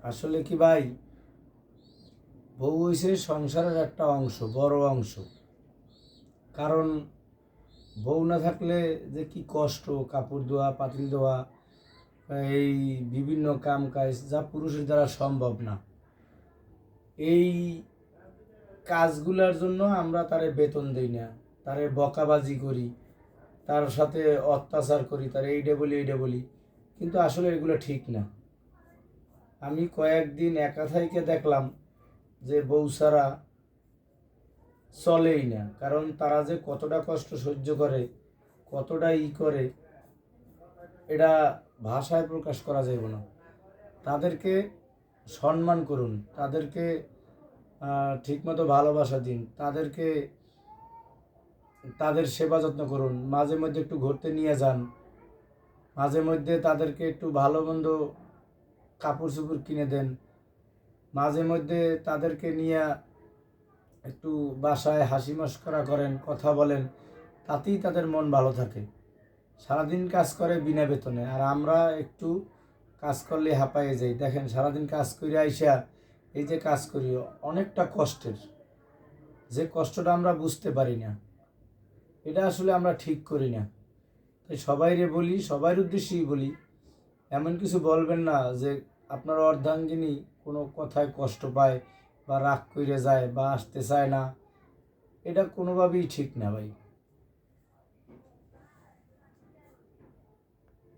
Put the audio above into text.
আসলে কি ভাই, বউ হইছে সংসারের একটা অংশ, বড় অংশ। কারণ বউ না থাকলে যে কি কষ্ট, কাপড় ধোয়া, পাতিল ধোয়া, এই বিভিন্ন কাম কাজ যা পুরুষের দ্বারা সম্ভব না। এই কাজগুলোর জন্য আমরা তারে বেতন দিই না, তারে বকাবাজি করি, তার সাথে অত্যাচার করি, তার এইটা বলি, কিন্তু আসলে এগুলো ঠিক না। আমি কয়েকদিন একা থাইকে দেখলাম যে বউ ছাড়া চলেই না। কারণ তারা যে কতটা কষ্ট সহ্য করে, কতটা করে, এটা ভাষায় প্রকাশ করা যাবে না। তাদেরকে সম্মান করুন, তাদেরকে ঠিকমতো ভালোবাসা দিন, তাদেরকে তাদের সেবা যত্ন করুন, মাঝে মধ্যে একটু ঘুরতে নিয়ে যান, মাঝে মধ্যে তাদেরকে একটু ভালো মন্দ কাপড় চোপড় কিনে দেন, মাঝে মধ্যে তাদেরকে নিয়ে একটু বাসায় হাসি মশকরা করেন, কথা বলেন, তাতেই তাদের মন ভালো থাকে। সারাদিন কাজ করে বিনা বেতনে, আর আমরা একটু কাজ করলে হাঁপায়ে যাই। দেখেন, সারাদিন কাজ করে আইসা এই যে কাজ করি, অনেকটা কষ্টের, যে কষ্টটা আমরা বুঝতে পারি না, এটা আসলে আমরা ঠিক করি না। তাই সবাইরে বলি, সবার উদ্দেশ্যেই বলি, এমন কিছু বলবেন না যে আপনার অর্ধাঙ্গিনী কোনো কথায় কষ্ট পায় বা রাগ করে যায় বা আসতে চায় না। এটা কোনোভাবেই ঠিক না ভাই।